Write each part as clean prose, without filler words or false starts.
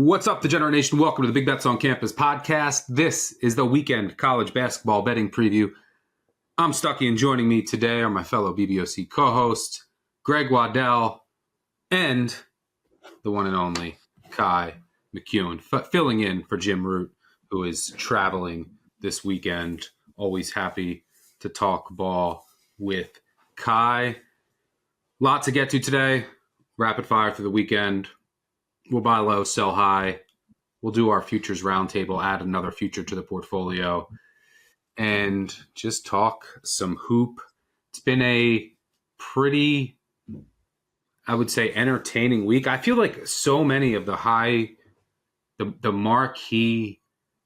What's up, Degenerate Nation? Welcome to the Big Bets on Campus podcast. This is the weekend college basketball betting preview. I'm Stuckey, and joining me today are my fellow BBOC co-host, Greg Waddell, and the one and only Kai McKeon, filling in for Jim Root, who is traveling this weekend. Always happy to talk ball with Kai. Lot to get to today. Rapid fire for the weekend. We'll buy low, sell high. We'll do our futures roundtable, add another future to the portfolio, and just talk some hoop. It's been a pretty, I would say, entertaining week. I feel like so many of the marquee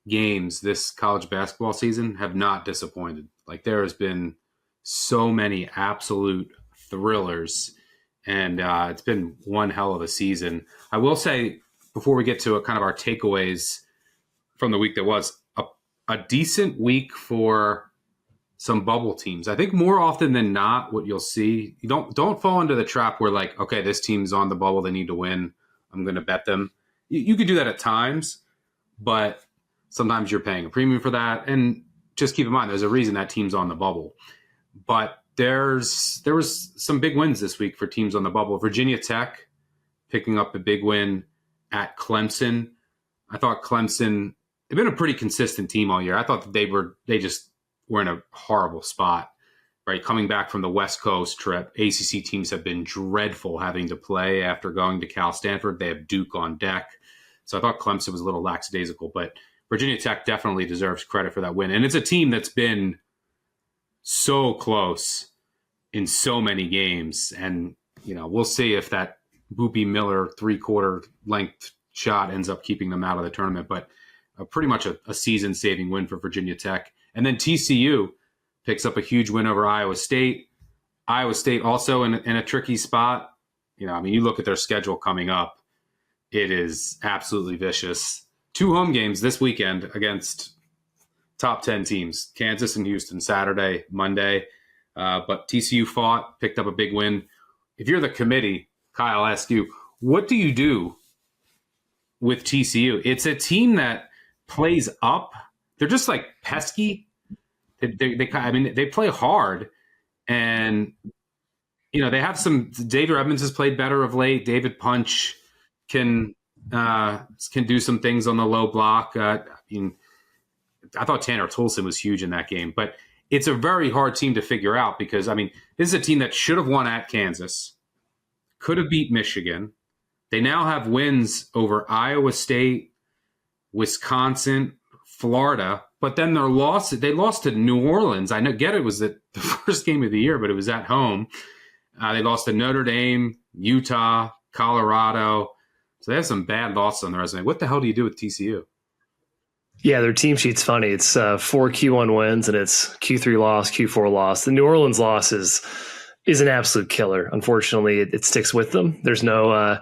games this college basketball season have not disappointed. Like, there has been so many absolute thrillers, and it's been one hell of a season. I will say, before we get to kind of our takeaways from the week that was, a decent week for some bubble teams. I think more often than not, what you'll see, you don't fall into the trap where, like, okay, this team's on the bubble, they need to win, I'm going to bet them. You could do that at times, but sometimes you're paying a premium for that. And just keep in mind, there's a reason that team's on the bubble. But there was some big wins this week for teams on the bubble. Virginia Tech picking up a big win at Clemson. I thought Clemson, they've been a pretty consistent team all year. I thought that they just were in a horrible spot, right? Coming back from the West Coast trip, ACC teams have been dreadful having to play after going to Cal Stanford. They have Duke on deck. So I thought Clemson was a little lackadaisical, but Virginia Tech definitely deserves credit for that win. And it's a team that's been so close in so many games. And, you know, we'll see if that Boopy Miller 3-quarter length shot ends up keeping them out of the tournament. But pretty much a season-saving win for Virginia Tech. And then TCU picks up a huge win over Iowa State. Iowa State also in a tricky spot. You know, I mean, you look at their schedule coming up, it is absolutely vicious. 2 home games this weekend against top 10 teams, Kansas and Houston, Saturday, Monday. But TCU picked up a big win. If you're the committee, Kyle, I'll ask you, what do you do with TCU? It's a team that plays up. They're just like pesky. They play hard, and you know they have some. David Evans has played better of late. David Punch can do some things on the low block. I thought Tanner Toulson was huge in that game, but it's a very hard team to figure out because, I mean, this is a team that should have won at Kansas, could have beat Michigan. They now have wins over Iowa State, Wisconsin, Florida, but then they lost to New Orleans. Get it was the first game of the year, but it was at home. They lost to Notre Dame, Utah, Colorado. So they have some bad losses on their resume. What the hell do you do with TCU? Yeah, their team sheet's funny. It's 4 Q1 wins and it's Q3 loss, Q4 loss. The New Orleans loss is an absolute killer. Unfortunately, it sticks with them. There's no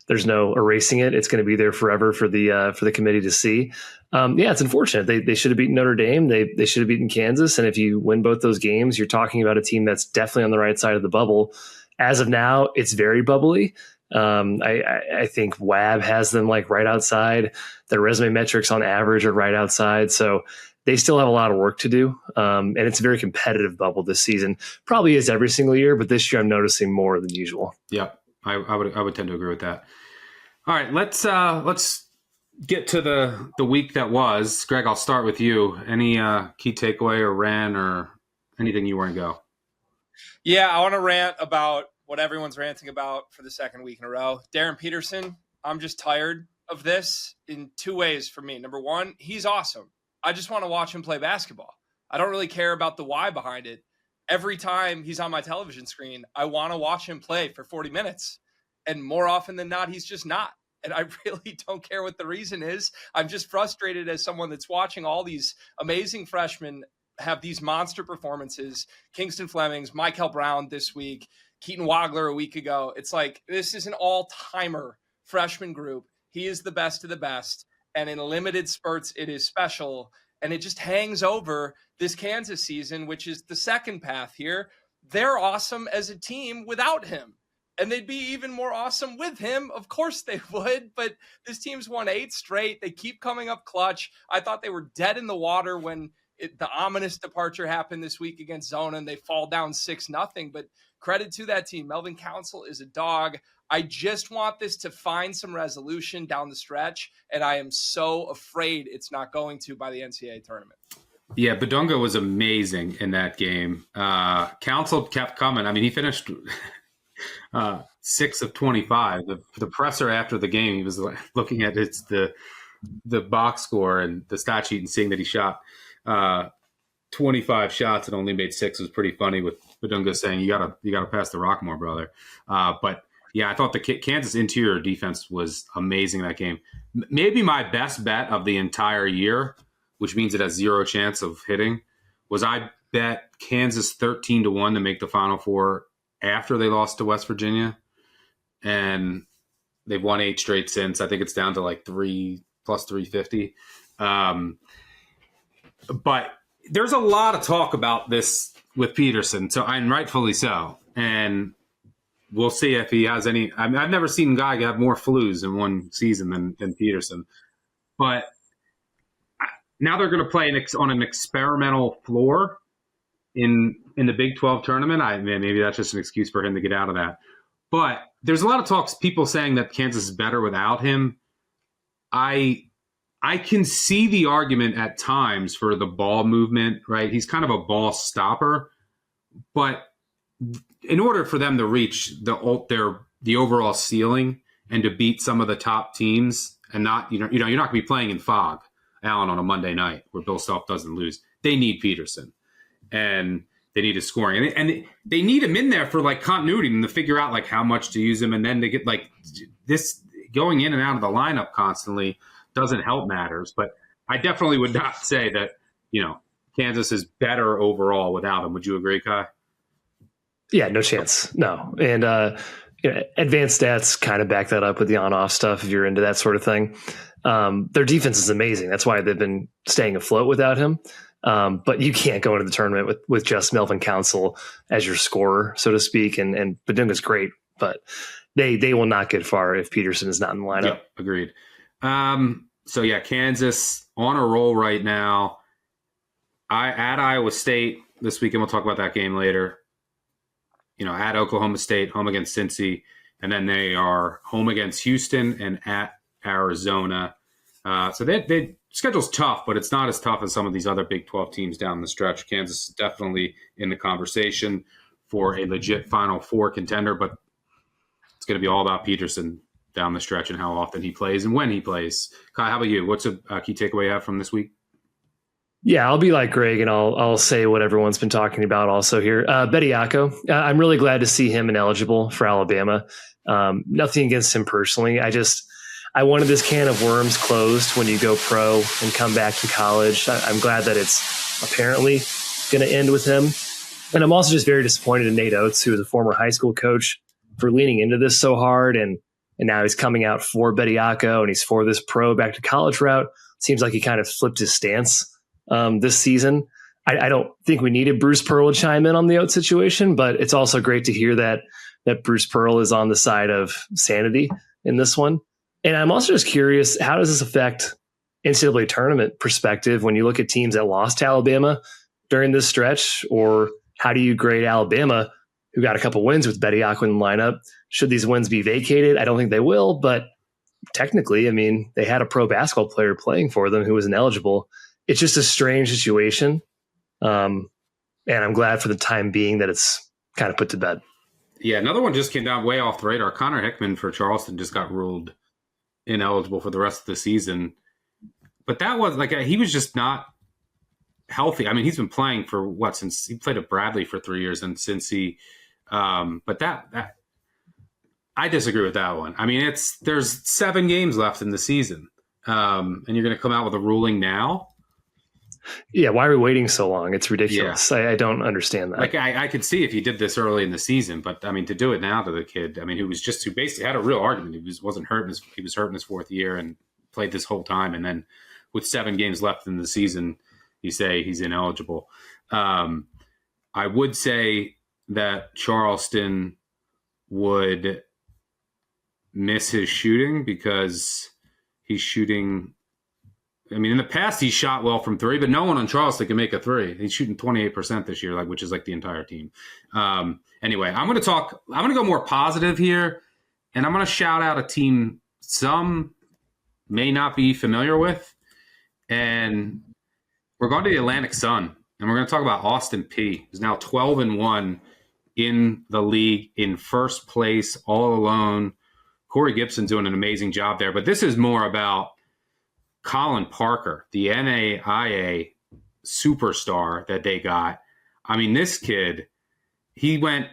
erasing it. It's going to be there forever for the committee to see. Yeah, it's unfortunate. They should have beaten Notre Dame. They should have beaten Kansas. And if you win both those games, you're talking about a team that's definitely on the right side of the bubble. As of now, it's very bubbly. I think WAB has them like right outside. Their resume metrics on average are right outside. So they still have a lot of work to do. And it's a very competitive bubble this season. Probably is every single year, but this year I'm noticing more than usual. Yep. I would tend to agree with that. All right, let's get to the week that was. Greg, I'll start with you. Any key takeaway or rant or anything you want to go? Yeah, I want to rant about what everyone's ranting about for the second week in a row. Darren Peterson, I'm just tired of this in 2 ways for me. Number one, he's awesome. I just want to watch him play basketball. I don't really care about the why behind it. Every time he's on my television screen, I want to watch him play for 40 minutes. And more often than not, he's just not. And I really don't care what the reason is. I'm just frustrated as someone that's watching all these amazing freshmen have these monster performances. Kingston Flemings, Michael Brown this week, Keaton Wagler a week ago. It's like, this is an all-timer freshman group. He is the best of the best. And in limited spurts, it is special. And it just hangs over this Kansas season, which is the second path here. They're awesome as a team without him. and they'd be even more awesome with him. Of course they would, but this team's won 8 straight. They keep coming up clutch. I thought they were dead in the water when the ominous departure happened this week against Zona, and they fall down 6-0. But credit to that team. Melvin Council is a dog. I just want this to find some resolution down the stretch, and I am so afraid it's not going to by the NCAA tournament. Yeah, Badunga was amazing in that game. Council kept coming. I mean, he finished 6 of 25. The presser after the game, he was looking at the box score and the stat sheet and seeing that he shot 25 shots and only made 6 was pretty funny, with Badunga saying, you gotta pass the rock more, brother. But yeah, I thought the Kansas interior defense was amazing that game. Maybe my best bet of the entire year, which means it has 0 chance of hitting, was I bet Kansas 13-1 to make the Final Four after they lost to West Virginia. And they've won 8 straight since. I think it's down to like 3 plus 350. But there's a lot of talk about this with Peterson, and rightfully so. And we'll see if he has any. I mean, I've never seen a guy have more flus in one season than Peterson. But now they're going to play on an experimental floor in the Big 12 tournament. Maybe that's just an excuse for him to get out of that. But there's a lot of talks, people saying that Kansas is better without him. I can see the argument at times for the ball movement, right? He's kind of a ball stopper, but in order for them to reach the overall ceiling and to beat some of the top teams, and not you're not going to be playing in Fog Allen on a Monday night where Bill Self doesn't lose. They need Peterson, and they need his scoring, and they need him in there for like continuity and to figure out like how much to use him, and then to get like this going in and out of the lineup constantly doesn't help matters. But I definitely would not say that, Kansas is better overall without him. Would you agree, Kai? Yeah, no chance. No. And advanced stats kind of back that up with the on-off stuff if you're into that sort of thing. Their defense is amazing. That's why they've been staying afloat without him. But you can't go into the tournament with just Melvin Council as your scorer, so to speak. And Badunga's great, but they will not get far if Peterson is not in the lineup. Yep, agreed. So yeah, Kansas on a roll right now. At Iowa State this weekend. We'll talk about that game later. At Oklahoma State, home against Cincy, and then they are home against Houston and at Arizona. So they schedule's tough, but it's not as tough as some of these other Big 12 teams down the stretch. Kansas is definitely in the conversation for a legit Final Four contender, but it's going to be all about Peterson down the stretch and how often he plays and when he plays. Kai, how about you? What's a key takeaway you have from this week? Yeah, I'll be like Greg, and I'll say what everyone's been talking about also here. Bediako, I'm really glad to see him ineligible for Alabama. Nothing against him personally. I wanted this can of worms closed when you go pro and come back to college. I'm glad that it's apparently going to end with him. And I'm also just very disappointed in Nate Oates, who is a former high school coach, for leaning into this so hard. And now he's coming out for Bediako, and he's for this pro back to college route. Seems like he kind of flipped his stance this season. I don't think we needed Bruce Pearl to chime in on the Oates situation, but it's also great to hear that Bruce Pearl is on the side of sanity in this one. And I'm also just curious, how does this affect NCAA tournament perspective when you look at teams that lost to Alabama during this stretch? Or how do you grade Alabama, who got a couple wins with Bediako in the lineup? Should these wins be vacated? I don't think they will, but technically, I mean, they had a pro basketball player playing for them who was ineligible. It's just a strange situation. And I'm glad for the time being that it's kind of put to bed. Yeah, another one just came down way off the radar. Connor Hickman for Charleston just got ruled ineligible for the rest of the season. But that was he was just not healthy. I mean, he's been playing for since he played at Bradley for 3 years, and since he but that I disagree with that one. I mean, there's 7 games left in the season. And you're going to come out with a ruling now? Yeah, why are we waiting so long? It's ridiculous. Yeah. I don't understand that. I could see if you did this early in the season, but I mean, to do it now to the kid, I mean, who basically had a real argument. He wasn't hurt. He was hurt in his 4th year and played this whole time. And then with 7 games left in the season, you say he's ineligible. I would say that Charleston would miss his shooting because he's shooting. I mean, in the past, he shot well from three, but no one on Charleston can make a three. He's shooting 28% this year, which is like the entire team. Anyway, I'm going to go more positive here, and I'm going to shout out a team some may not be familiar with. And we're going to the Atlantic Sun, and we're going to talk about Austin Peay, who's now 12-1 in the league, in first place, all alone. Corey Gibson's doing an amazing job there. But this is more about Colin Parker, the NAIA superstar that they got. I mean, this kid, he went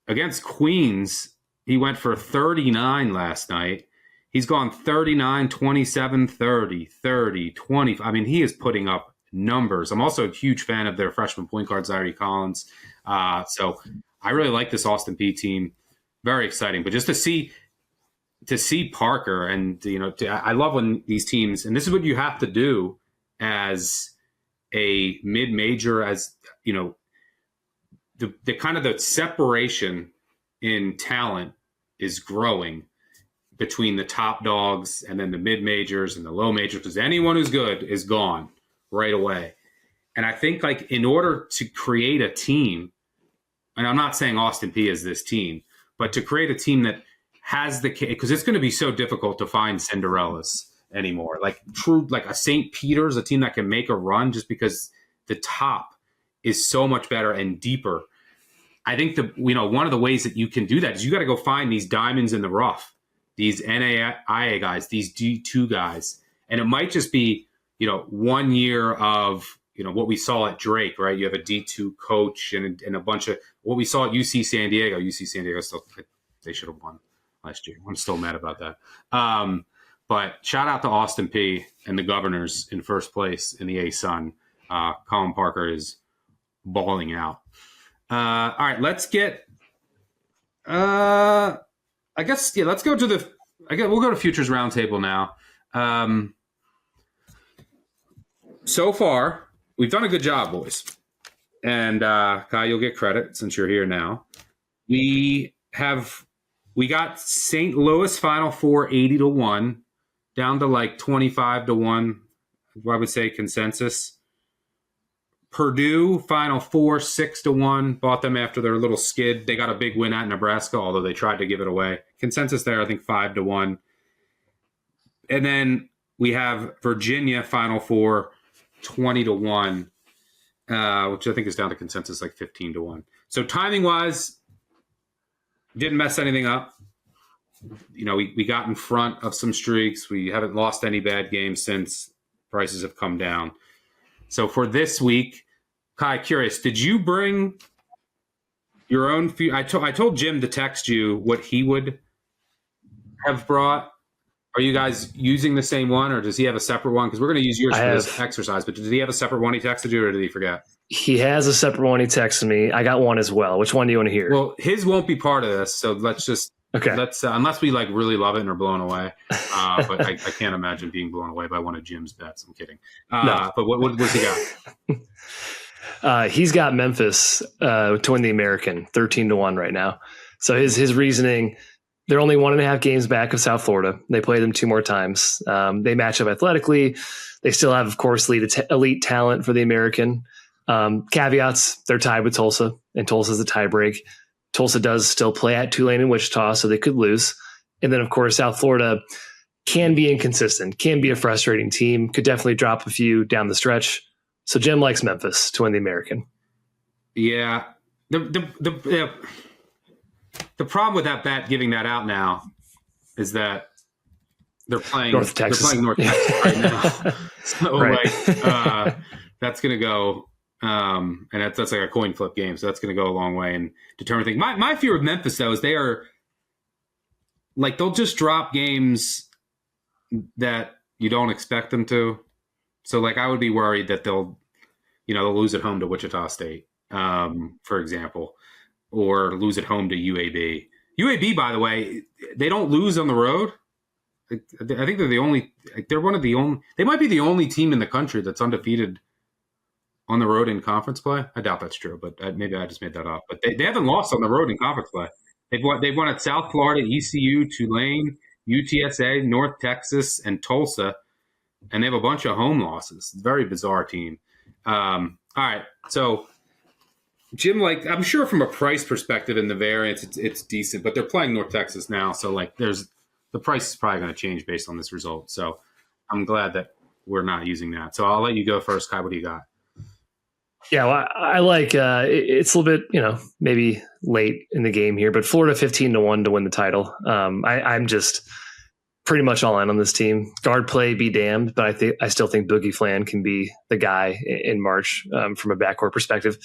against Queens. He went for 39 last night. He's gone 39, 27, 30, 30, 20. I mean, he is putting up numbers. I'm also a huge fan of their freshman point guard, Zaire Collins. So I really like this Austin Peay team. Very exciting. But just to see Parker, and I love when these teams, and this is what you have to do as a mid-major, as the kind of the separation in talent is growing between the top dogs and then the mid-majors and the low majors, because anyone who's good is gone right away. And I think, like, in order to create a team, and I'm not saying Austin Peay is this team, but to create a team that has because it's going to be so difficult to find Cinderellas anymore. Like a St. Peter's, a team that can make a run, just because the top is so much better and deeper. I think one of the ways that you can do that is you got to go find these diamonds in the rough, these NAIA guys, these D2 guys. And it might just be, 1 year of, what we saw at Drake, right? You have a D2 coach and a bunch of what we saw at UC San Diego. UC San Diego they should have won last year. I'm still mad about that. But shout out to Austin Peay and the Governors in first place in the A-Sun. Colin Parker is balling out. All right, let's get let's go to we'll go to Futures Roundtable now. So far, we've done a good job, boys. And Kai, you'll get credit since you're here now. We got St. Louis Final Four 80-1, down to like 25-1, I would say consensus. Purdue Final Four 6-1, bought them after their little skid. They got a big win at Nebraska, although they tried to give it away. Consensus there, I think 5-1. And then we have Virginia Final Four 20-1, which I think is down to consensus like 15-1. So timing wise, didn't mess anything up. We got in front of some streaks. We haven't lost any bad games since prices have come down. So for this week, Kai, curious, did you bring your own? I told Jim to text you what he would have brought. Are you guys using the same one, or does he have a separate one? Because we're going to use yours for this exercise. But did he have a separate one he texted you, or did he forget? He has a separate one he texted me. I got one as well. Which one do you want to hear? Well, his won't be part of this, so let's just unless we like really love it and are blown away. But I can't imagine being blown away by one of Jim's bets. I'm kidding. No. But what's he got? He's got Memphis to win the American 13-1 right now. So his reasoning. They're only 1.5 games back of South Florida. They play them 2 more times. They match up athletically. They still have, of course, elite talent for the American. Caveats, they're tied with Tulsa, and Tulsa's a tiebreak. Tulsa does still play at Tulane and Wichita, so they could lose. And then, of course, South Florida can be inconsistent, can be a frustrating team, could definitely drop a few down the stretch. So Jim likes Memphis to win the American. Yeah. The problem with that bet, giving that out now, is that they're playing North Texas right now. So right. That's going to go, and that's like a coin flip game. So that's going to go a long way and determine things. My fear with Memphis, though, is they are like, they'll just drop games that you don't expect them to. So like, I would be worried that they'll lose at home to Wichita State, for example, or lose at home to UAB. UAB, by the way, they don't lose on the road. I think they're the only. They're one of the only. They might be the only team in the country that's undefeated on the road in conference play. I doubt that's true, but maybe I just made that up. But they haven't lost on the road in conference play. They've won at South Florida, ECU, Tulane, UTSA, North Texas, and Tulsa, and they have a bunch of home losses. It's a very bizarre team. All right, so Jim, like, I'm sure from a price perspective in the variance, it's decent, but they're playing North Texas now, so like the price is probably going to change based on this result. So I'm glad that we're not using that. So I'll let you go first, Kai. What do you got? Yeah, well, I like it's a little bit, maybe late in the game here, but Florida 15-1 to win the title. I'm just pretty much all in on this team. Guard play be damned, but I still think Boogie Flan can be the guy in March from a backcourt perspective.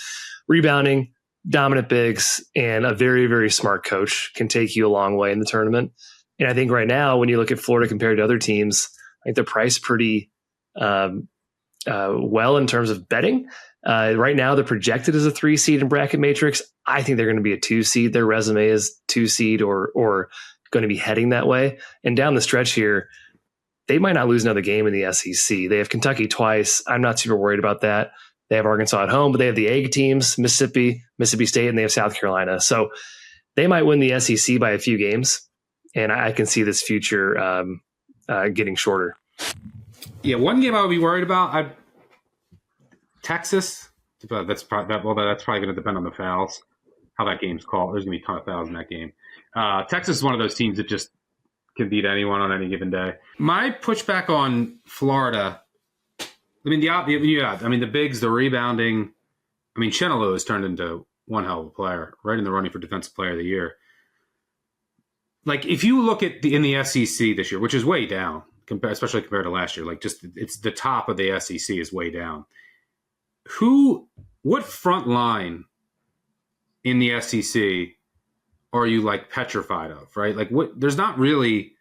Rebounding, dominant bigs, and a very, very smart coach can take you a long way in the tournament. And I think right now, when you look at Florida compared to other teams, I think they're priced pretty well in terms of betting. Right now, they're projected as a 3 seed in bracket matrix. I think they're going to be a 2 seed. Their resume is 2 seed or going to be heading that way. And down the stretch here, they might not lose another game in the SEC. They have Kentucky twice. I'm not super worried about that. They have Arkansas at home, but they have the egg teams, Mississippi State, and they have South Carolina. So they might win the SEC by a few games, and I can see this future getting shorter. Yeah, one game I would be worried about, Texas. That's probably going to depend on the fouls, how that game's called. There's going to be a ton of fouls in that game. Texas is one of those teams that just can beat anyone on any given day. My pushback on Florida, the bigs, the rebounding. Chenalou has turned into one hell of a player, right in the running for Defensive Player of the Year. Like, if you look at in the SEC this year, which is way down, especially compared to last year, like just it's the top of the SEC is way down. What front line in the SEC are you like petrified of, right? Like there's not really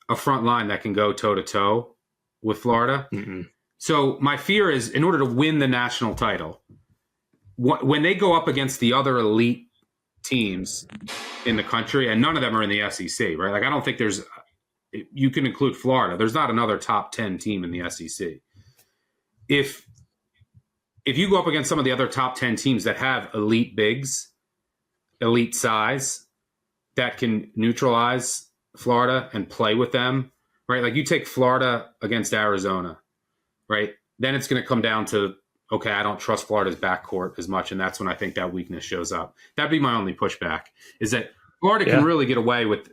a front line that can go toe to toe with Florida. Mm-mm. So my fear is, in order to win the national title, when they go up against the other elite teams in the country, and none of them are in the SEC, right? Like, I don't think you can include Florida. There's not another top 10 team in the SEC. If you go up against some of the other top 10 teams that have elite bigs, elite size, that can neutralize Florida and play with them, right? Like, you take Florida against Arizona, right? Then it's going to come down to, okay, I don't trust Florida's backcourt as much, and that's when I think that weakness shows up. That'd be my only pushback, is that Florida can really get away with,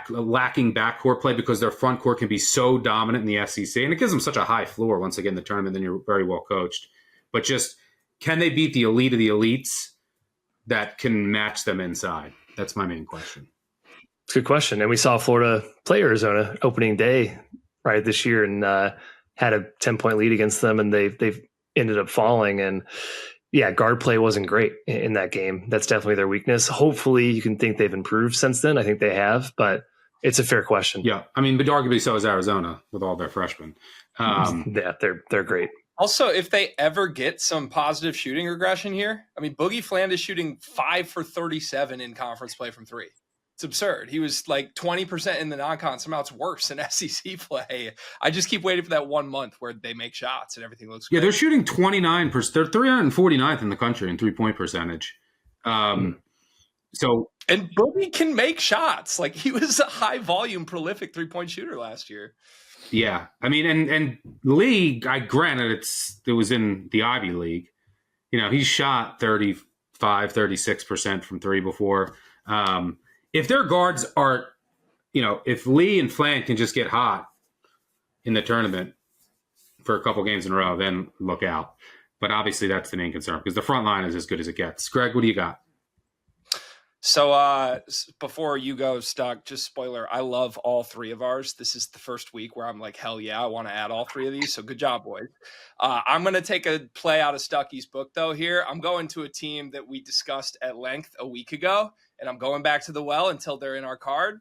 lacking backcourt play because their front court can be so dominant in the SEC, and it gives them such a high floor once again in the tournament. Then you're very well coached, but just can they beat the elite of the elites that can match them inside? That's my main question. It's a good question. And we saw Florida play Arizona opening day right this year and had a 10-point lead against them, and they've ended up falling. And yeah, guard play wasn't great in that game. That's definitely their weakness. Hopefully you can think they've improved since then. I think they have, but it's a fair question. Yeah. But arguably so is Arizona with all their freshmen. Yeah, they're great. Also, if they ever get some positive shooting regression here, Boogie Fland is shooting 5 for 37 in conference play from 3. It's absurd. He was like 20% in the non-con. Somehow it's worse in SEC play. I just keep waiting for that 1 month where they make shots and everything looks great. Yeah, they're shooting 29%. They're 349th in the country in 3-point percentage. And Boogie can make shots. Like, he was a high volume, prolific 3-point shooter last year. Yeah. And Lee, granted it was in the Ivy League. He shot 36% from 3 before. If their guards are, if Lee and Flan can just get hot in the tournament for a couple games in a row, then look out. But obviously that's the main concern because the front line is as good as it gets. Greg, what do you got? So before you go, Stuck, just spoiler, I love all 3 of ours. This is the first week where I'm like, hell yeah, I want to add all 3 of these. So good job, boys. I'm going to take a play out of Stuckey's book, though, here. I'm going to a team that we discussed at length a week ago, and I'm going back to the well until they're in our card.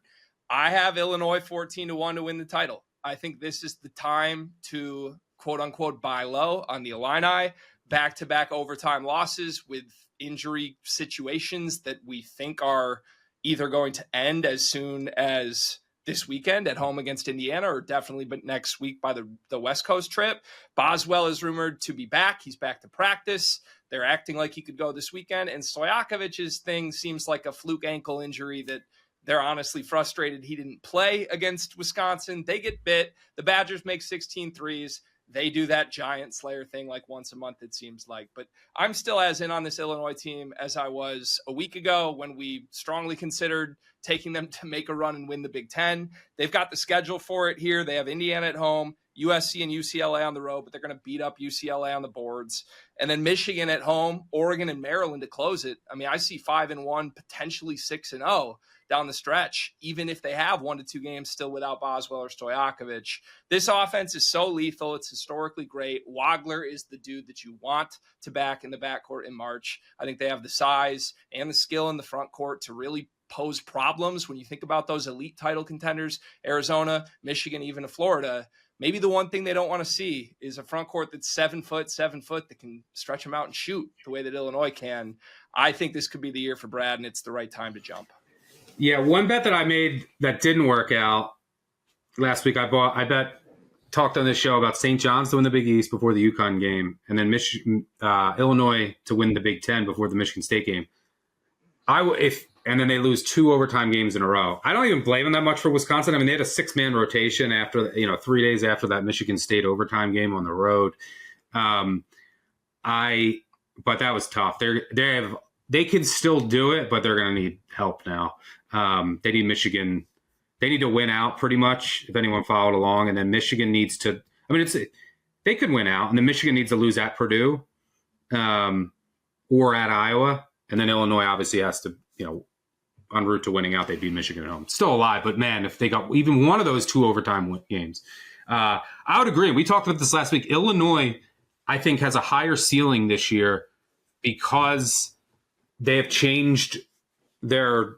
I have Illinois 14-1 to win the title. I think this is the time to, quote-unquote, buy low on the Illini. Back-to-back overtime losses with injury situations that we think are either going to end as soon as this weekend at home against Indiana, or definitely but next week by the West Coast trip. Boswell is rumored to be back. He's back to practice. They're acting like he could go this weekend. And Stojakovic's thing seems like a fluke ankle injury that they're honestly frustrated he didn't play against Wisconsin. They get bit. The Badgers make 16 threes. They do that giant slayer thing like once a month, it seems like. But I'm still as in on this Illinois team as I was a week ago when we strongly considered taking them to make a run and win the Big Ten. They've got the schedule for it here. They have Indiana at home, USC and UCLA on the road, but they're going to beat up UCLA on the boards. And then Michigan at home, Oregon and Maryland to close it. I mean, I see 5-1, potentially 6-0 down the stretch, even if they have 1 to 2 games still without Boswell or Stojakovic. This offense is so lethal. It's historically great. Wagler is the dude that you want to back in the backcourt in March. I think they have the size and the skill in the front court to really pose problems when you think about those elite title contenders, Arizona, Michigan, even Florida. Maybe the one thing they don't want to see is a front court that's 7 foot that can stretch them out and shoot the way that Illinois can. I think this could be the year for Brad, and it's the right time to jump. Yeah, one bet that I made that didn't work out last week, talked on this show about St. John's to win the Big East before the UConn game, and then Illinois to win the Big Ten before the Michigan State game. And then they lose 2 overtime games in a row. I don't even blame them that much for Wisconsin. I mean, they had a 6-man rotation after 3 days after that Michigan State overtime game on the road. But that was tough. They can still do it, but they're going to need help now. They need Michigan. They need to win out pretty much, if anyone followed along. And then Michigan needs to – I mean, they could win out. And then Michigan needs to lose at Purdue or at Iowa. And then Illinois obviously has to, en route to winning out, they beat Michigan at home. Still alive, but man, if they got even one of those 2 overtime games, I would agree. We talked about this last week. Illinois, I think, has a higher ceiling this year because they have changed they're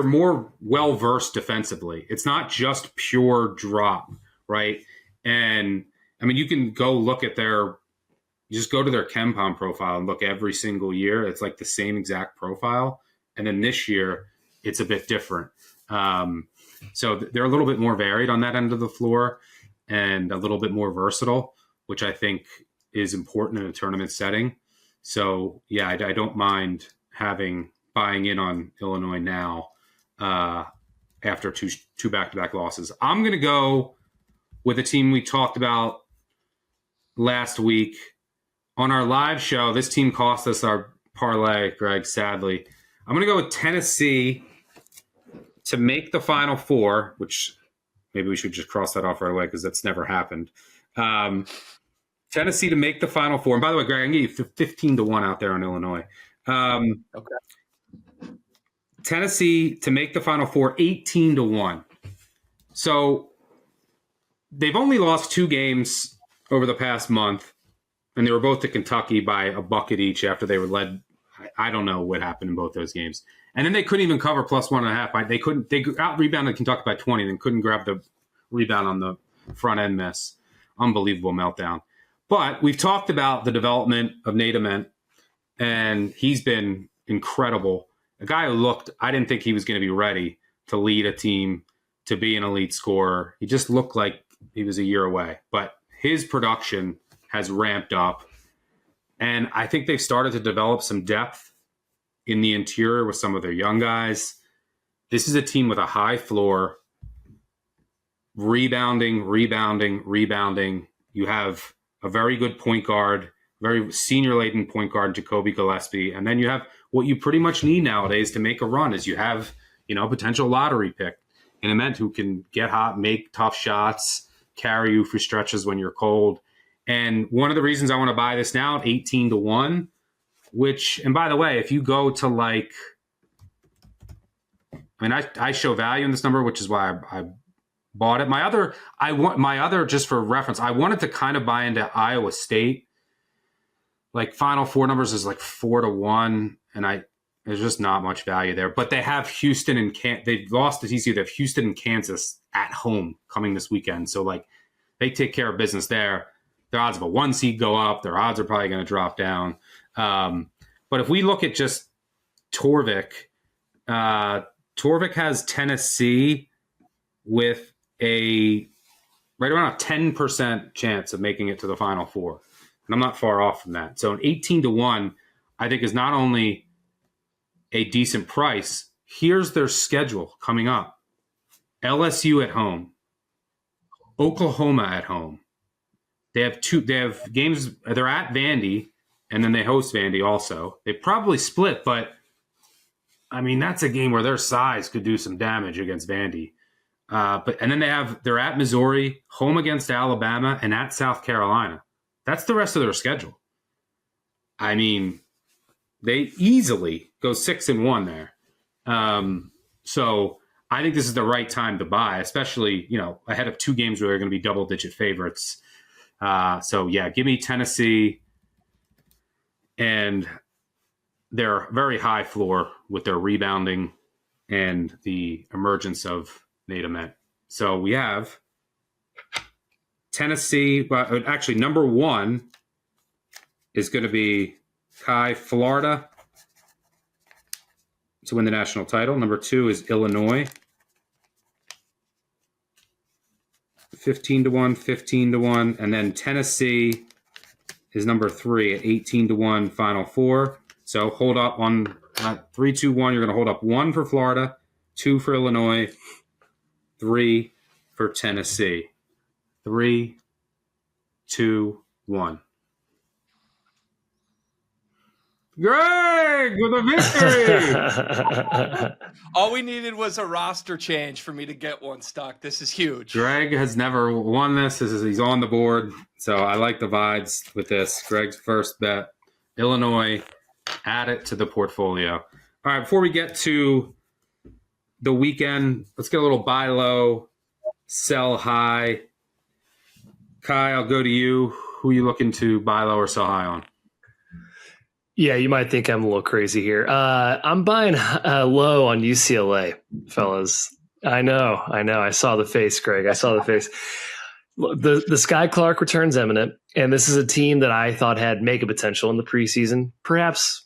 more well-versed defensively. It's not just pure drop, right? And I mean, you can go look at you just go to their KenPom profile and look every single year. It's like the same exact profile. And then this year it's a bit different. So they're a little bit more varied on that end of the floor and a little bit more versatile, which I think is important in a tournament setting. So yeah, I don't mind buying in on Illinois now after two back-to-back losses. I'm going to go with a team we talked about last week on our live show. This team cost us our parlay, Greg, sadly. I'm going to go with Tennessee to make the Final Four, which maybe we should just cross that off right away because that's never happened. Tennessee to make the Final Four. And by the way, Greg, I can get you 15-1 out there on Illinois. Okay. Tennessee to make the Final Four, 18-1. So they've only lost 2 games over the past month, and they were both to Kentucky by a bucket each after they were led. I don't know what happened in both those games. And then they couldn't even cover plus 1.5. They out-rebounded Kentucky by 20 and couldn't grab the rebound on the front-end miss. Unbelievable meltdown. But we've talked about the development of Nate Ament, and he's been incredible. A guy who I didn't think he was going to be ready to lead a team, to be an elite scorer. He just looked like he was a year away. But his production has ramped up. And I think they've started to develop some depth in the interior with some of their young guys. This is a team with a high floor, rebounding. You have a very good point guard, very senior-laden point guard, Jacoby Gillespie. And then you have what you pretty much need nowadays to make a run is you have, a potential lottery pick in Ament who can get hot, make tough shots, carry you for stretches when you're cold. And one of the reasons I want to buy this now at 18-1, and by the way, if you go to I show value in this number, which is why I bought it. My other, just for reference, I wanted to kind of buy into Iowa State. Final Four numbers is 4-1, and there's just not much value there. But they have Houston and they've lost to TCU. They have Houston and Kansas at home coming this weekend. So they take care of business there. Their odds of a 1 seed go up. Their odds are probably going to drop down. But if we look at just Torvik has Tennessee with right around a 10% chance of making it to the Final Four. And I'm not far off from that. So an 18-1, I think, is not only a decent price. Here's their schedule coming up. LSU at home, Oklahoma at home. They have games. They're at Vandy, and then they host Vandy also. They probably split, but I mean, that's a game where their size could do some damage against Vandy. And then they're at Missouri, home against Alabama, and at South Carolina. That's the rest of their schedule. I mean, they easily go 6-1 there. So I think this is the right time to buy, especially, ahead of two games where they're going to be double-digit favorites. So, yeah, give me Tennessee and their very high floor with their rebounding and the emergence of Nate Ament. So we have Tennessee, but actually number one is going to be Florida to win the national title. Number two is Illinois. 15-1, 15-1. And then Tennessee is number three at 18-1 Final Four. So hold up on 3, 2, 1. You're going to hold up 1 for Florida, 2 for Illinois, 3 for Tennessee. 3, 2, 1. Greg with a victory. All we needed was a roster change for me to get one stuck. This is huge. Greg has never won this. He's on the board. So I like the vibes with this. Greg's first bet. Illinois, add it to the portfolio. All right, before we get to the weekend, let's get a little buy low, sell high. Kai, I'll go to you. Who are you looking to buy low or sell high on? Yeah, you might think I'm a little crazy here. I'm buying low on UCLA, fellas. I know. I saw the face, Greg. I saw the face. The Sky Clark return's imminent, and this is a team that I thought had mega potential in the preseason, perhaps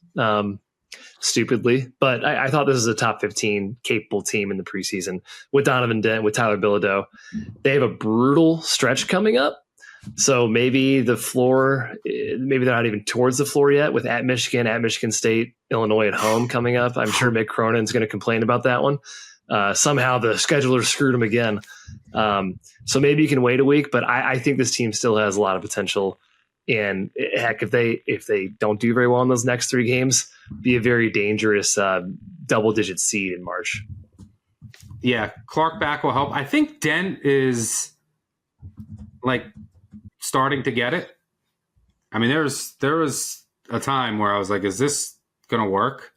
stupidly, but I thought this is a top 15 capable team in the preseason with Donovan Dent, with Tyler Bilodeau. They have a brutal stretch coming up. So maybe the floor, maybe they're not even towards the floor yet with at Michigan State, Illinois at home coming up. I'm sure Mick Cronin's going to complain about that one. Somehow the scheduler screwed him again. So maybe you can wait a week, but I think this team still has a lot of potential. And heck, if they don't do very well in those next 3 games, be a very dangerous double-digit seed in March. Yeah, Clark back will help. I think Dent is starting to get it. I mean, there was a time where I was like, is this going to work?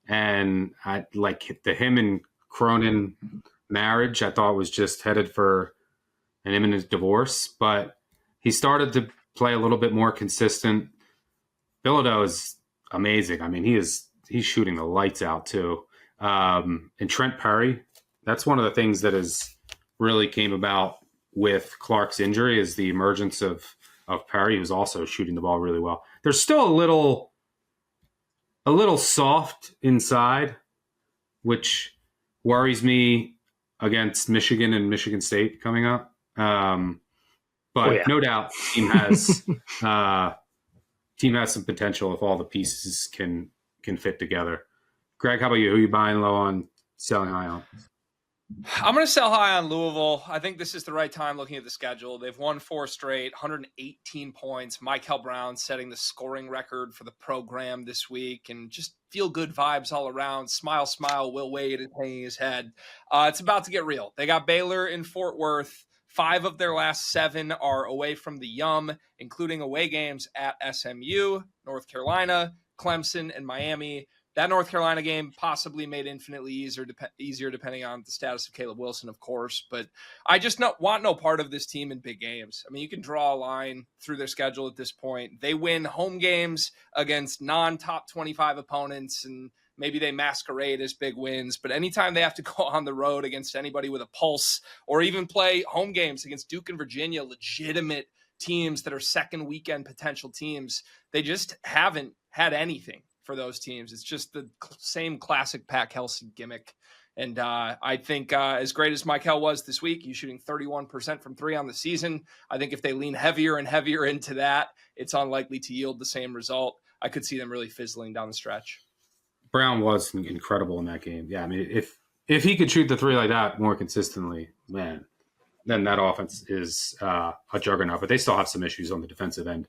And I the him and Cronin marriage, I thought was just headed for an imminent divorce, but he started to play a little bit more consistent. Bilodeau is amazing. I mean, he's shooting the lights out too. And Trent Perry, that's one of the things that has really came about with Clark's injury is the emergence of Perry, who's also shooting the ball really well. There's still a little soft inside, which worries me against Michigan and Michigan State coming up. But no doubt, team has some potential if all the pieces can fit together. Greg, how about you? Who are you buying low on, selling high on? I'm going to sell high on Louisville. I think this is the right time looking at the schedule. They've won 4 straight, 118 points. Michael Brown setting the scoring record for the program this week, and just feel good vibes all around. Smile, smile. Will Wade is hanging his head. It's about to get real. They got Baylor in Fort Worth. 5 of their last 7 are away from the Yum, including away games at SMU, North Carolina, Clemson, and Miami. That North Carolina game possibly made infinitely easier depending on the status of Caleb Wilson, of course. But I just want no part of this team in big games. I mean, you can draw a line through their schedule at this point. They win home games against non-top 25 opponents, and maybe they masquerade as big wins. But anytime they have to go on the road against anybody with a pulse, or even play home games against Duke and Virginia, legitimate teams that are second weekend potential teams, they just haven't had anything for those teams. It's just the same classic Pat Kelsey gimmick. And I think as great as Michael was this week, he's shooting 31% from three on the season. I think if they lean heavier and heavier into that, it's unlikely to yield the same result. I could see them really fizzling down the stretch. Brown was incredible in that game. Yeah, I mean, if he could shoot the three like that more consistently, man, then that offense is a juggernaut. But they still have some issues on the defensive end.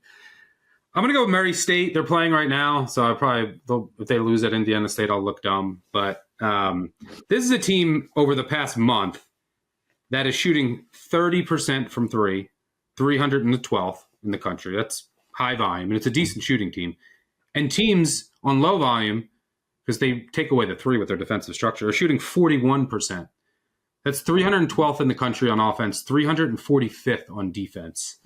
I'm going to go with Murray State. They're playing right now, so if they lose at Indiana State, I'll look dumb. But this is a team over the past month that is shooting 30% from three, 312th in the country. That's high volume, and it's a decent shooting team. And teams on low volume, because they take away the three with their defensive structure, are shooting 41%. That's 312th in the country on offense, 345th on defense.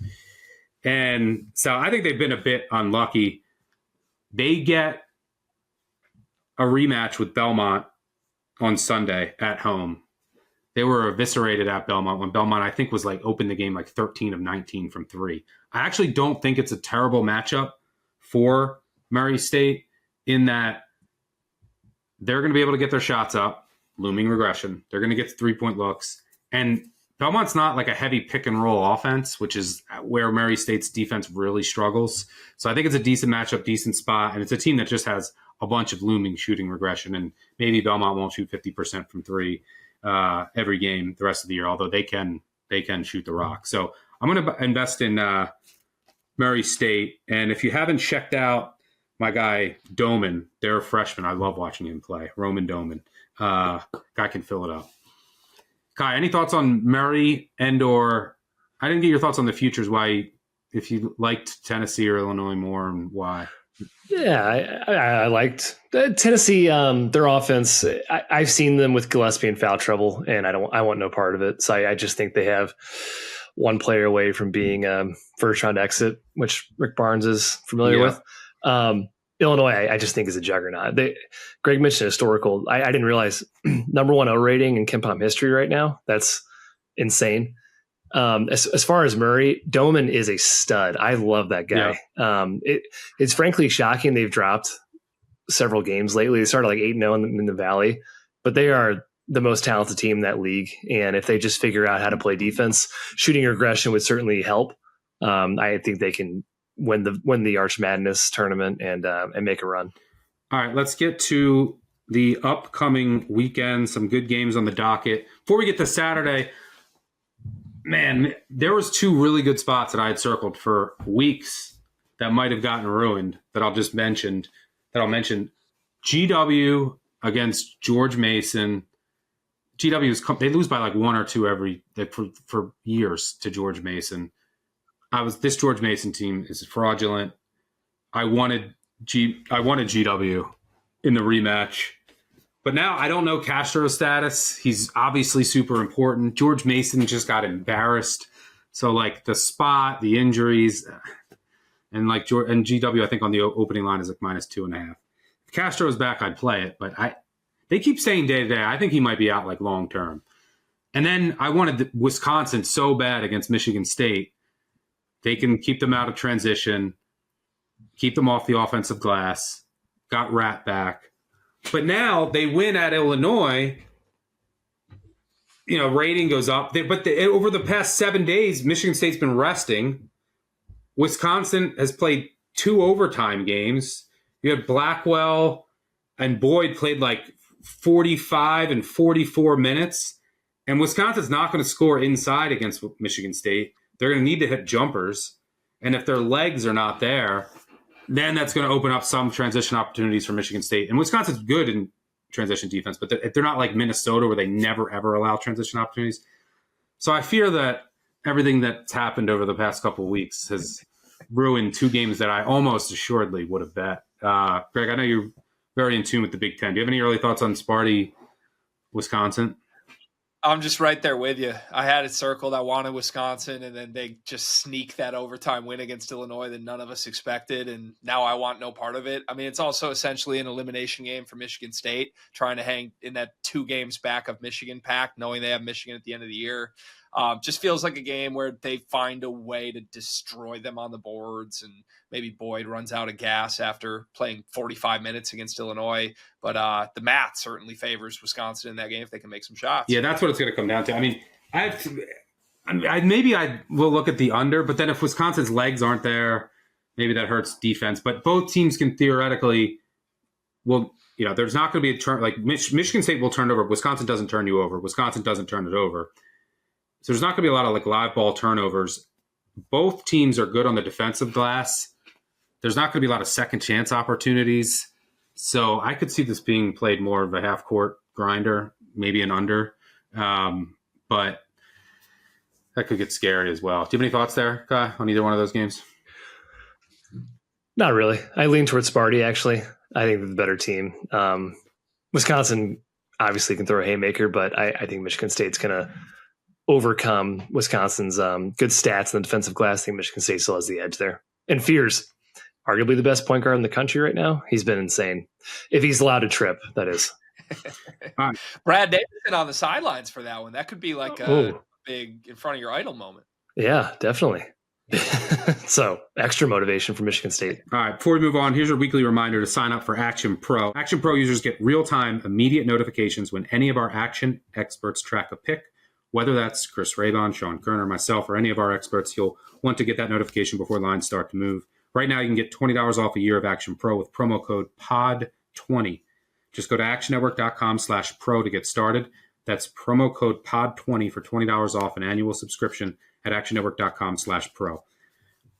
And so I think they've been a bit unlucky. They get a rematch with Belmont on Sunday at home. They were eviscerated at Belmont when Belmont, I think, was opened the game 13 of 19 from three. I actually don't think it's a terrible matchup for Murray State in that they're going to be able to get their shots up, looming regression. They're going to get 3-point looks. And Belmont's not a heavy pick and roll offense, which is where Murray State's defense really struggles. So I think it's a decent matchup, decent spot. And it's a team that just has a bunch of looming shooting regression. And maybe Belmont won't shoot 50% from three every game the rest of the year, although they can shoot the rock. So I'm going to invest in Murray State. And if you haven't checked out my guy Doman, they're a freshman. I love watching him play. Roman Doman. Guy can fill it up. Kai, any thoughts on Murray or I didn't get your thoughts on the futures, why, if you liked Tennessee or Illinois more and why? Yeah, I liked Tennessee. Their offense. I've seen them with Gillespie in foul trouble, and I want no part of it. So I just think they have one player away from being first round exit, which Rick Barnes is familiar with. Illinois, I just think is a juggernaut. Greg mentioned historical. I didn't realize number 1 O rating in KenPom history right now. That's insane. As far as Murray, Doman is a stud. I love that guy. Yeah. It's frankly shocking they've dropped several games lately. They started 8-0 in the Valley, but they are the most talented team in that league. And if they just figure out how to play defense, shooting regression would certainly help. I think they can win the Arch Madness tournament and make a run. All right, let's get to the upcoming weekend. Some good games on the docket. Before we get to Saturday, man, there was 2 really good spots that I had circled for weeks that might have gotten ruined that I'll mention. GW against George Mason. GW they lose by 1 or 2 for years to George Mason. This George Mason team is fraudulent. I wanted GW in the rematch, but now I don't know Castro's status. He's obviously super important. George Mason just got embarrassed. So the spot, the injuries, and GW I think on the opening line is -2.5. If Castro's back, I'd play it, but they keep saying day to day. I think he might be out long term. And then I wanted Wisconsin so bad against Michigan State. They can keep them out of transition, keep them off the offensive glass, got Rat back. But now they win at Illinois. Rating goes up. Over the past 7 days, Michigan State's been resting. Wisconsin has played 2 overtime games. You had Blackwell and Boyd played 45 and 44 minutes. And Wisconsin's not going to score inside against Michigan State. They're going to need to hit jumpers. And if their legs are not there, then that's going to open up some transition opportunities for Michigan State. And Wisconsin's good in transition defense, but they're not like Minnesota where they never, ever allow transition opportunities. So I fear that everything that's happened over the past couple of weeks has ruined 2 games that I almost assuredly would have bet. Greg, I know you're very in tune with the Big Ten. Do you have any early thoughts on Sparty, Wisconsin? I'm just right there with you. I had it circled. I wanted Wisconsin, and then they just sneak that overtime win against Illinois that none of us expected, and now I want no part of it. I mean, it's also essentially an elimination game for Michigan State, trying to hang in that 2 games back of Michigan pack, knowing they have Michigan at the end of the year. Just feels like a game where they find a way to destroy them on the boards, and maybe Boyd runs out of gas after playing 45 minutes against Illinois. But the math certainly favors Wisconsin in that game if they can make some shots. Yeah, that's what it's going to come down to. I mean, maybe I will look at the under, but then if Wisconsin's legs aren't there, maybe that hurts defense. But both teams can theoretically, there's not going to be a turn. Like Michigan State will turn over. Wisconsin doesn't turn you over. Wisconsin doesn't turn it over. So there's not going to be a lot of like live ball turnovers. Both teams are good on the defensive glass. There's not going to be a lot of second chance opportunities. So I could see this being played more of a half court grinder, maybe an under. But that could get scary as well. Do you have any thoughts there, Kai, on either one of those games? Not really. I lean towards Sparty, actually. I think they're the better team. Wisconsin obviously can throw a haymaker, but I think Michigan State's going to overcome Wisconsin's good stats in the defensive glass. I think Michigan State still has the edge there. And Fears, arguably the best point guard in the country right now. He's been insane. If he's allowed to trip, that is. Brad Davidson on the sidelines for that one. That could be like a big in front of your idol moment. Yeah, definitely. So extra motivation for Michigan State. All right, before we move on, here's your weekly reminder to sign up for Action Pro. Action Pro users get real-time, immediate notifications when any of our action experts track a pick. Whether that's Chris Raybon, Sean Kerner, myself, or any of our experts, you'll want to get that notification before lines start to move. Right now, you can get $20 off a year of Action Pro with promo code POD20. Just go to actionnetwork.com/pro to get started. That's promo code POD20 for $20 off an annual subscription at actionnetwork.com/pro.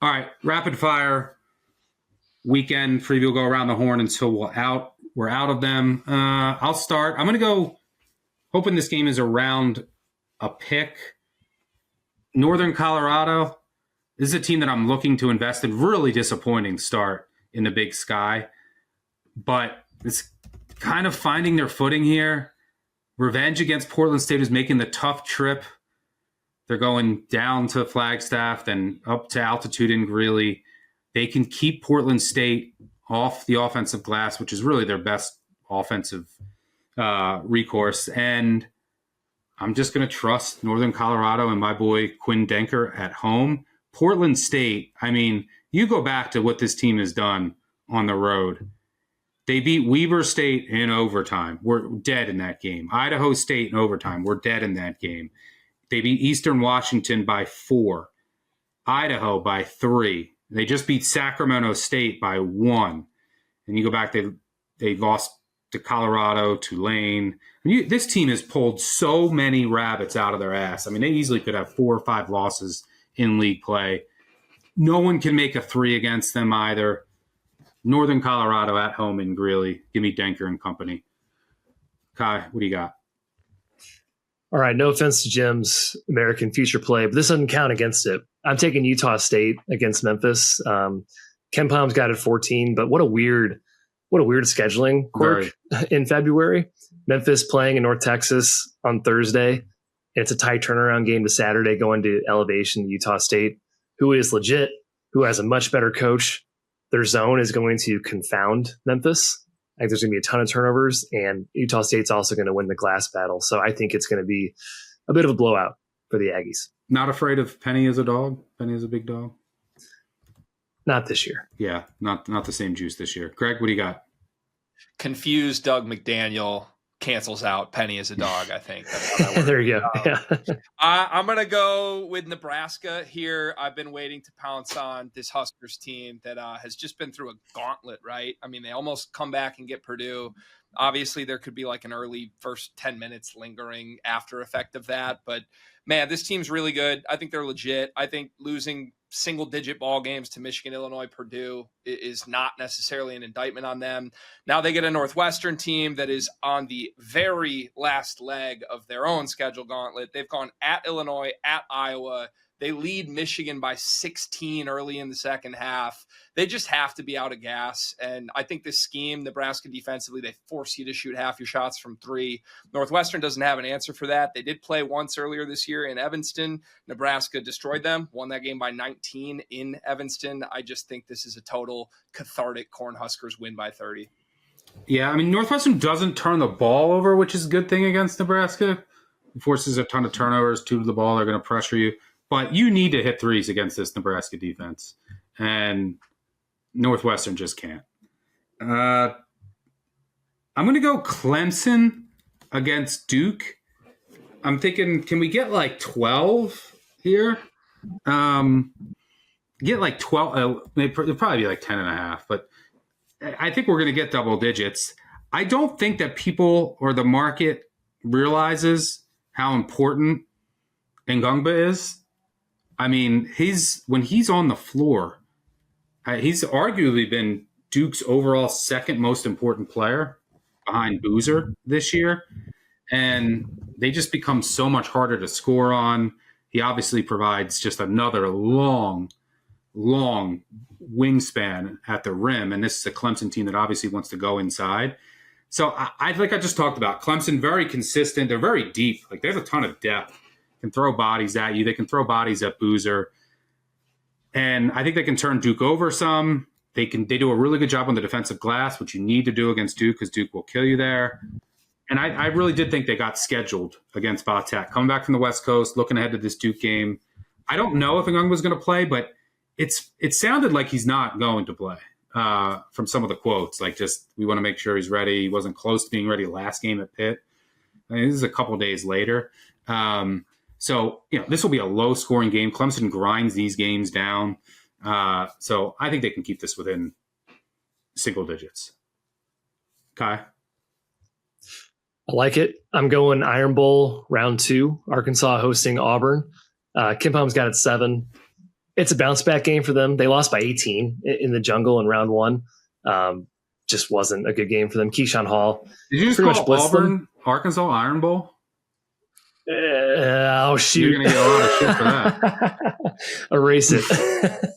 All right, rapid fire weekend preview. Will go around the horn until we're out of them. I'll start. I'm going to go, hoping this game is around a pick. Northern Colorado. This is a team that I'm looking to invest in. Really disappointing start in the Big Sky, but it's kind of finding their footing here. Revenge against Portland State is making the tough trip. They're going down to Flagstaff, then up to altitude in Greeley. They can keep Portland State off the offensive glass, which is really their best offensive recourse. And I'm just going to trust Northern Colorado and my boy Quinn Denker at home. Portland State, I mean, you go back to what this team has done on the road. They beat Weber State in overtime. We're dead in that game. Idaho State in overtime. We're dead in that game. They beat Eastern Washington by 4. Idaho by 3. They just beat Sacramento State by 1. And you go back, they lost to Colorado, Tulane. This team has pulled so many rabbits out of their ass. I mean, they easily could have 4 or 5 losses in league play. No one can make a 3 against them either. Northern Colorado at home in Greeley. Give me Denker and company. Kai, what do you got? All right, no offense to Jim's American future play, but this doesn't count against it. I'm taking Utah State against Memphis. Ken Palm's got it 14, but what a weird scheduling quirk in February. Memphis playing in North Texas on Thursday. It's a tight turnaround game to Saturday going to Elevation, Utah State, who is legit, who has a much better coach. Their zone is going to confound Memphis. I think there's going to be a ton of turnovers, and Utah State's also going to win the glass battle. So I think it's going to be a bit of a blowout for the Aggies. Not afraid of Penny as a dog? Penny as a big dog? Not this year. Yeah, not the same juice this year. Greg, what do you got? Confused Doug McDaniel cancels out Penny as a dog, I think. There you go. Yeah. I'm going to go with Nebraska here. I've been waiting to pounce on this Huskers team that has just been through a gauntlet, right? I mean, they almost come back and get Purdue. Obviously, there could be like an early first 10 minutes lingering after effect of that. But, man, this team's really good. I think they're legit. I think losing single-digit ball games to Michigan, Illinois, Purdue is not necessarily an indictment on them. Now they get a Northwestern team that is on the very last leg of their own schedule gauntlet. They've gone at Illinois, at Iowa. They lead Michigan by 16 early in the second half. They just have to be out of gas. And I think this scheme, Nebraska defensively, they force you to shoot half your shots from 3. Northwestern doesn't have an answer for that. They did play once earlier this year in Evanston. Nebraska destroyed them, won that game by 19 in Evanston. I just think this is a total cathartic Cornhuskers win by 30. Yeah, I mean, Northwestern doesn't turn the ball over, which is a good thing against Nebraska. forces a ton of turnovers, 2 to the ball. They're going to pressure you. But you need to hit threes against this Nebraska defense. And Northwestern just can't. I'm going to go Clemson against Duke. I'm thinking, can we get like 12 here? Get like 12. It'll probably be like 10.5. But I think we're going to get double digits. I don't think that people or the market realizes how important Ngungba is. I mean, when he's on the floor, he's arguably been Duke's overall second most important player behind Boozer this year. And they just become so much harder to score on. He obviously provides just another long wingspan at the rim. And this is a Clemson team that obviously wants to go inside. So I like I just talked about, Clemson, very consistent. They're very deep. Like, they have a ton of depth. Can throw bodies at you. They can throw bodies at Boozer. And I think they can turn Duke over some. They do a really good job on the defensive glass, which you need to do against Duke because Duke will kill you there. And I really did think they got scheduled against Vatech. Coming back from the West Coast, looking ahead to this Duke game. I don't know if Ngungba was going to play, but it sounded like he's not going to play from some of the quotes. Like, just, we want to make sure he's ready. He wasn't close to being ready last game at Pitt. I mean, this is a couple days later. So, this will be a low-scoring game. Clemson grinds these games down. So I think they can keep this within single digits. Kai? I like it. I'm going Iron Bowl round 2. Arkansas hosting Auburn. KenPom's got it 7. It's a bounce back game for them. They lost by 18 in the jungle in round 1. Just wasn't a good game for them. Keyshawn Hall. Did you just call Auburn Arkansas Iron Bowl? Oh, shoot. You're going to get a lot of shit for that. Erase it.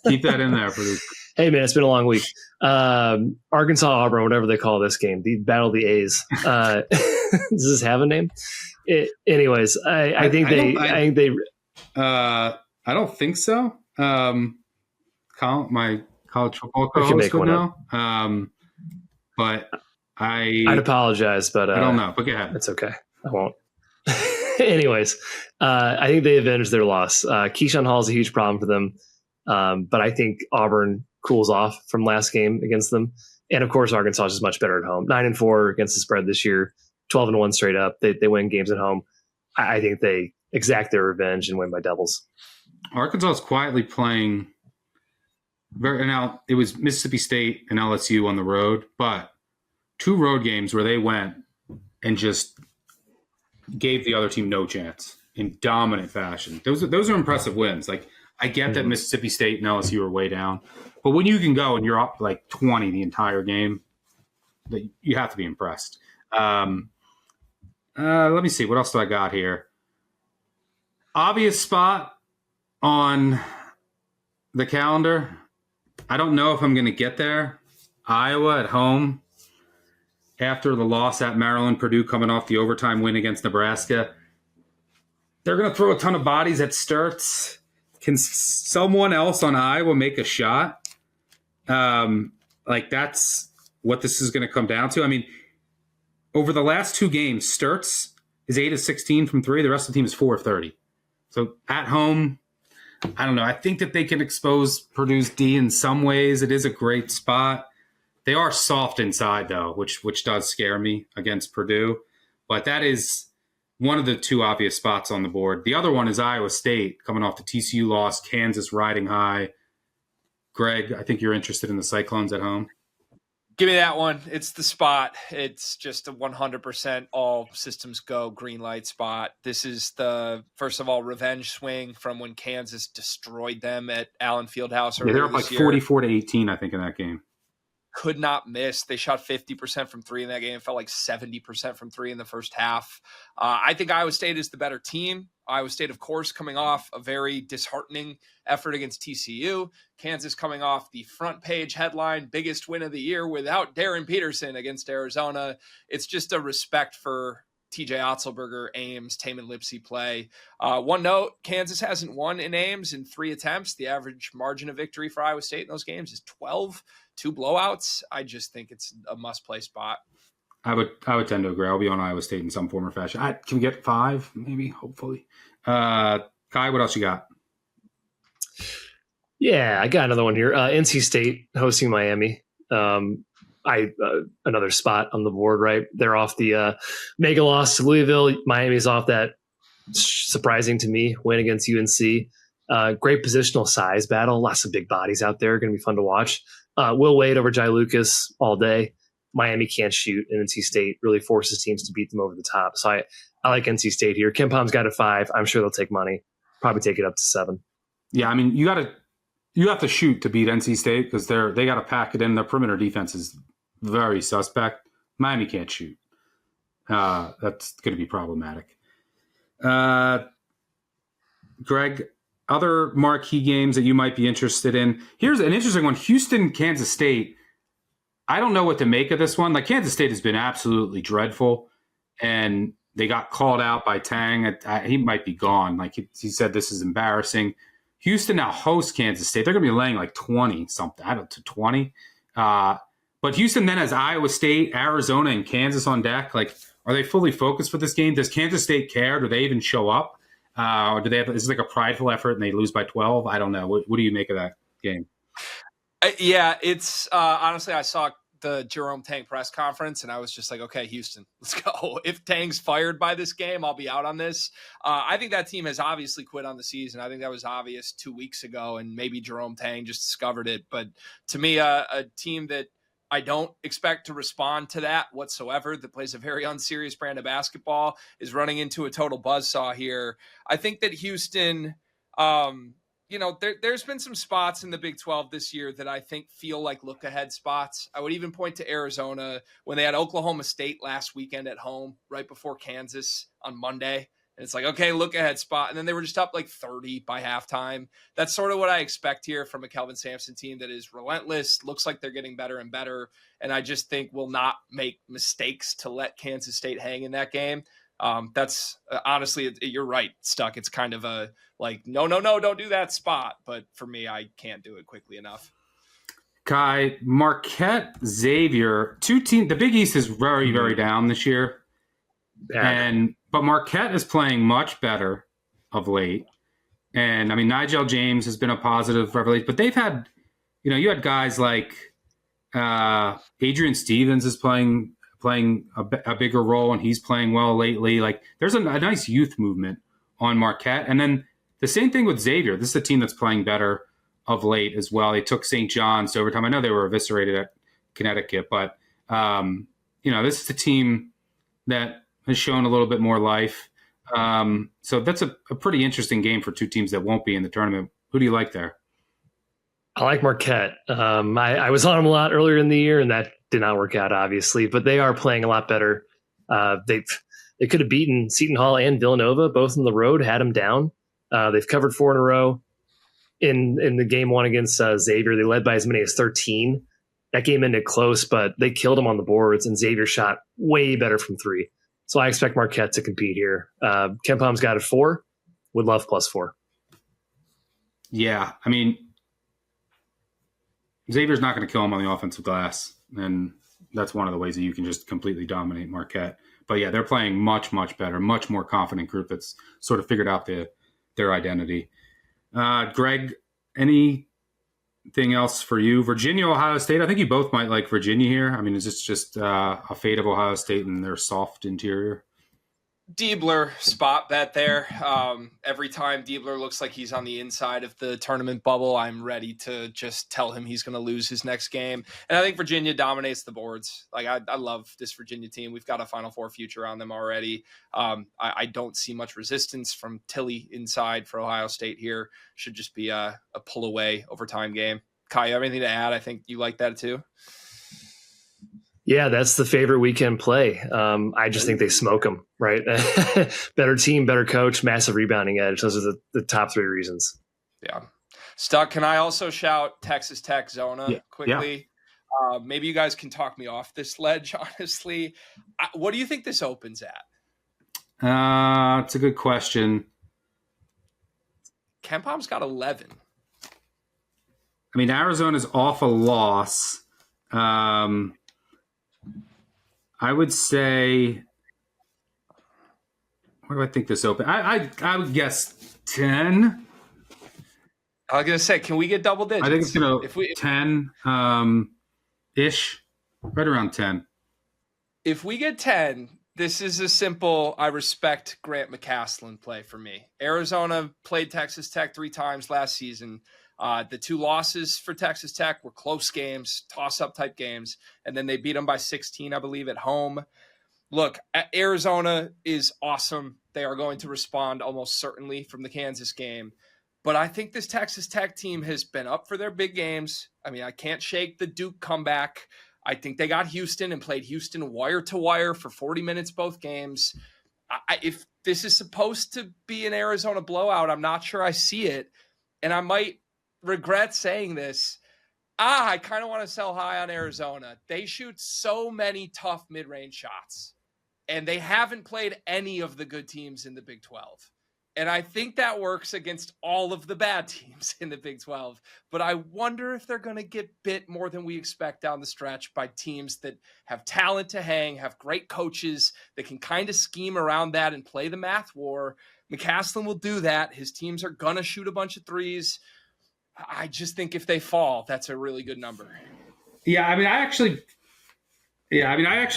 Keep that in there, producer. Hey, man, it's been a long week. Arkansas, Auburn, whatever they call this game, the Battle of the A's. Does this have a name? Anyways, I think they. I don't think so. My college football co-host would know. But I'd apologize, but I don't know. But go ahead. It's okay. I won't. Anyways, I think they avenged their loss. Keyshawn Hall is a huge problem for them. But I think Auburn cools off from last game against them. And of course, Arkansas is just much better at home. 9-4 against the spread this year, 12-1 straight up. They win games at home. I think they exact their revenge and win by doubles. Arkansas is quietly playing now. It was Mississippi State and LSU on the road, but 2 road games where they went and just gave the other team no chance in dominant fashion. Those are impressive wins. Like, I get that Mississippi State and LSU are way down, but when you can go and you're up like 20 the entire game, you have to be impressed. Let me see. What else do I got here? Obvious spot on the calendar. I don't know if I'm going to get there. Iowa at home after the loss at Maryland, Purdue coming off the overtime win against Nebraska. They're going to throw a ton of bodies at Sturts. Can someone else on Iowa make a shot? That's what this is going to come down to. I mean, over the last 2 games, Sturts is 8 of 16 from 3. The rest of the team is 4 of 30. So at home, I don't know. I think that they can expose Purdue's D in some ways. It is a great spot. They are soft inside, though, which does scare me against Purdue. But that is one of the 2 obvious spots on the board. The other one is Iowa State coming off the TCU loss, Kansas riding high. Greg, I think you're interested in the Cyclones at home. Give me that one. It's the spot. It's just a 100% all systems go green light spot. This is the, first of all, revenge swing from when Kansas destroyed them at Allen Fieldhouse earlier they're up like 44-18, I think, in that game. Could not miss. They shot 50% from 3 in that game. It felt like 70% from 3 in the first half. I think Iowa State is the better team. Iowa State, of course, coming off a very disheartening effort against TCU. Kansas coming off the front page headline, biggest win of the year without Darren Peterson against Arizona. It's just a respect for TJ Otzelberger, Ames, Taman Lipsey play. One note, Kansas hasn't won in Ames in 3 attempts. The average margin of victory for Iowa State in those games is 12, 2 blowouts. I just think it's a must-play spot. I would tend to agree. I'll be on Iowa State in some form or fashion. Can we get 5? Maybe, hopefully. Kai, what else you got? Yeah, I got another one here. NC State hosting Miami. Another spot on the board, right? They're off the mega loss to Louisville. Miami's off that surprising to me win against UNC. Great positional size battle. Lots of big bodies out there. Going to be fun to watch. Will Wade over Jai Lucas all day. Miami can't shoot, and NC State really forces teams to beat them over the top. So I like NC State here. Ken Palm's got a 5. I'm sure they'll take money. Probably take it up to 7. Yeah, I mean, you have to shoot to beat NC State because they got to pack it in. Their perimeter defense is very suspect. Miami can't shoot. That's going to be problematic. Greg, other marquee games that you might be interested in. Here's an interesting one. Houston, Kansas State. I don't know what to make of this one. Like, Kansas State has been absolutely dreadful, and they got called out by Tang. He might be gone. Like, he said, this is embarrassing. Houston now hosts Kansas State. They're going to be laying like 20-something. I don't know, to 20. But Houston then has Iowa State, Arizona, and Kansas on deck. Like, are they fully focused for this game? Does Kansas State care? Do they even show up? Or do they have? Is it like a prideful effort and they lose by 12? I don't know. What do you make of that game? Yeah, it's honestly, I saw the Jerome Tang press conference and I was just like, okay, Houston, let's go. If Tang's fired by this game, I'll be out on this. I think that team has obviously quit on the season. I think that was obvious 2 weeks ago, and maybe Jerome Tang just discovered it. But to me, a team that I don't expect to respond to that whatsoever, that plays a very unserious brand of basketball, is running into a total buzzsaw here. I think that Houston, there's been some spots in the Big 12 this year that I think feel like look-ahead spots. I would even point to Arizona when they had Oklahoma State last weekend at home, right before Kansas on Monday. And it's like, okay, look-ahead spot. And then they were just up like 30 by halftime. That's sort of what I expect here from a Kelvin Sampson team that is relentless, looks like they're getting better and better, and I just think will not make mistakes to let Kansas State hang in that game. That's honestly, you're right, Stuck. It's kind of a like, no, don't do that spot. But for me, I can't do it quickly enough. Kai, Marquette, Xavier, two teams. The Big East is very, very down this year. But Marquette is playing much better of late. And I mean, Nigel James has been a positive revelation, but they've had, you had guys like Adrian Stevens is playing a bigger role, and he's playing well lately. Like, there's a nice youth movement on Marquette. And then the same thing with Xavier. This is a team that's playing better of late as well. They took St. John's to overtime. I know they were eviscerated at Connecticut, but this is a team that has shown a little bit more life. So that's a pretty interesting game for two teams that won't be in the tournament. Who do you like there? I like Marquette. I was on them a lot earlier in the year, and that did not work out, obviously. But they are playing a lot better. They could have beaten Seton Hall and Villanova, both on the road, had them down. They've covered 4 in a row. In the game 1 against Xavier, they led by as many as 13. That game ended close, but they killed them on the boards, and Xavier shot way better from 3. So I expect Marquette to compete here. Ken Palm's got a 4. Would love +4. Yeah, I mean, Xavier's not going to kill him on the offensive glass, and that's one of the ways that you can just completely dominate Marquette. But yeah, they're playing much, much better, much more confident group that's sort of figured out their identity. Greg, anything else for you? Virginia, Ohio State. I think you both might like Virginia here. I mean, is this just a fate of Ohio State and their soft interior? Diebler spot bet there. Every time Diebler looks like he's on the inside of the tournament bubble, I'm ready to just tell him he's going to lose his next game. And I think Virginia dominates the boards. Like, I love this Virginia team. We've got a Final Four future on them already. I don't see much resistance from Tilly inside for Ohio State here. Should just be a pull away overtime game. Kai, you have anything to add? I think you like that too. Yeah, that's the favorite weekend play. I just think they smoke them, right? Better team, better coach, massive rebounding edge. Those are the top 3 reasons. Yeah. Stuck, can I also shout Texas Tech Zona quickly? Yeah. Maybe you guys can talk me off this ledge, honestly. What do you think this opens at? It's a good question. Ken Palm's got 11. I mean, Arizona's off a loss. I would say, where do I think this open? I would guess 10. I was going to say, can we get double digits? I think it's going to 10 ish, right around 10. If we get 10, this is a simple, I respect Grant McCaslin play for me. Arizona played Texas Tech 3 times last season. The 2 losses for Texas Tech were close games, toss-up type games, and then they beat them by 16, I believe, at home. Look, Arizona is awesome. They are going to respond almost certainly from the Kansas game. But I think this Texas Tech team has been up for their big games. I mean, I can't shake the Duke comeback. I think they got Houston and played Houston wire to wire for 40 minutes both games. If this is supposed to be an Arizona blowout, I'm not sure I see it. And I might regret saying this. I kind of want to sell high on Arizona. They shoot so many tough mid-range shots, and they haven't played any of the good teams in the Big 12. And I think that works against all of the bad teams in the Big 12. But I wonder if they're going to get bit more than we expect down the stretch by teams that have talent to hang, have great coaches that can kind of scheme around that and play the math war. McCaslin will do that. His teams are going to shoot a bunch of threes. I just think if they fall, that's a really good number. Yeah, I actually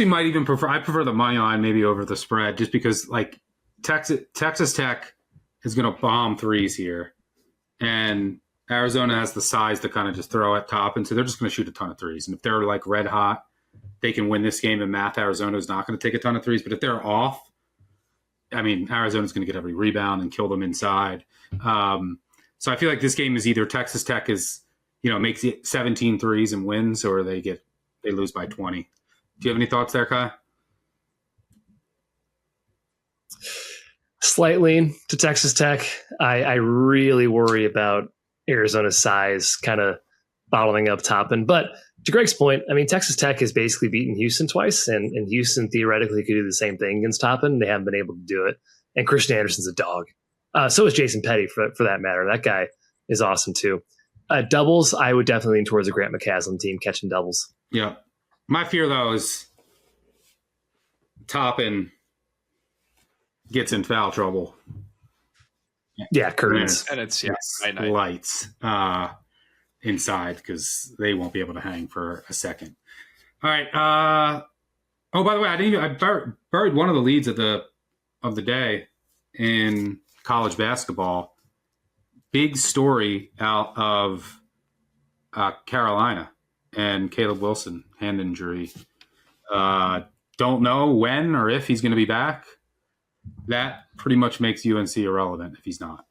might even prefer the money line maybe over the spread, just because like Texas Tech is going to bomb threes here, and Arizona has the size to kind of just throw at top, and so they're just going to shoot a ton of threes. And if they're like red hot, they can win this game. In math, Arizona is not going to take a ton of threes, but if they're off, I mean, Arizona's going to get every rebound and kill them inside. So I feel like this game is either Texas Tech makes it 17 threes and wins, or they lose by 20. Do you have any thoughts there, Kai? Slight lean to Texas Tech. I really worry about Arizona's size kind of bottling up Toppin. But to Greg's point, I mean, Texas Tech has basically beaten Houston twice, and Houston theoretically could do the same thing against Toppin. They haven't been able to do it. And Christian Anderson's a dog. So is Jason Petty, for that matter. That guy is awesome, too. Doubles, I would definitely lean towards a Grant McCaslin team catching doubles. Yeah. My fear, though, is Toppin gets in foul trouble. Yeah, curtains. And it's lights inside, because they won't be able to hang for a second. All right. Oh, by the way, I buried one of the leads of the day in college basketball. Big story out of Carolina and Caleb Wilson, hand injury. Don't know when or if he's going to be back. That pretty much makes UNC irrelevant if he's not.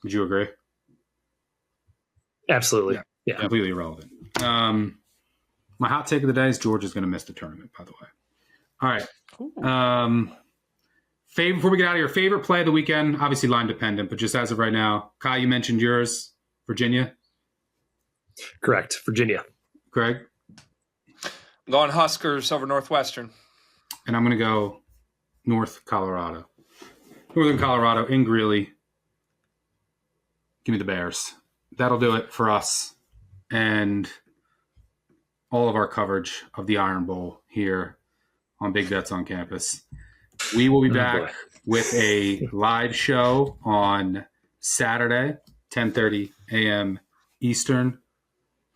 Would you agree? Absolutely. Yeah. Completely irrelevant. My hot take of the day is Georgia's going to miss the tournament, by the way. All right. Before we get out of here, favorite play of the weekend, obviously line dependent, but just as of right now, Kai, you mentioned yours, Virginia? Correct. Virginia. Greg? I'm going Huskers over Northwestern. And I'm going to go Northern Colorado in Greeley. Give me the Bears. That'll do it for us and all of our coverage of the Iron Bowl here on Big Bets on Campus. We will be back with a live show on Saturday, 10:30 a.m. Eastern.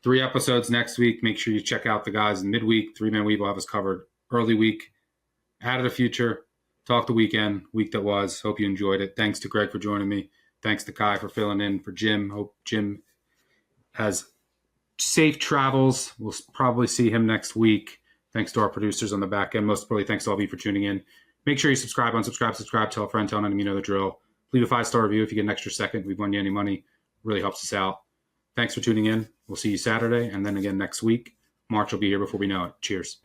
3 episodes next week. Make sure you check out the guys in midweek. 3-Man Week will have us covered early week. Out of the future. Talk the weekend, week that was. Hope you enjoyed it. Thanks to Greg for joining me. Thanks to Kai for filling in for Jim. Hope Jim has safe travels. We'll probably see him next week. Thanks to our producers on the back end. Most importantly, thanks to all of you for tuning in. Make sure you subscribe, unsubscribe, tell a friend, tell an enemy, you know the drill. Leave a 5-star review if you get an extra second. We've won you any money. Really helps us out. Thanks for tuning in. We'll see you Saturday and then again next week. March will be here before we know it. Cheers.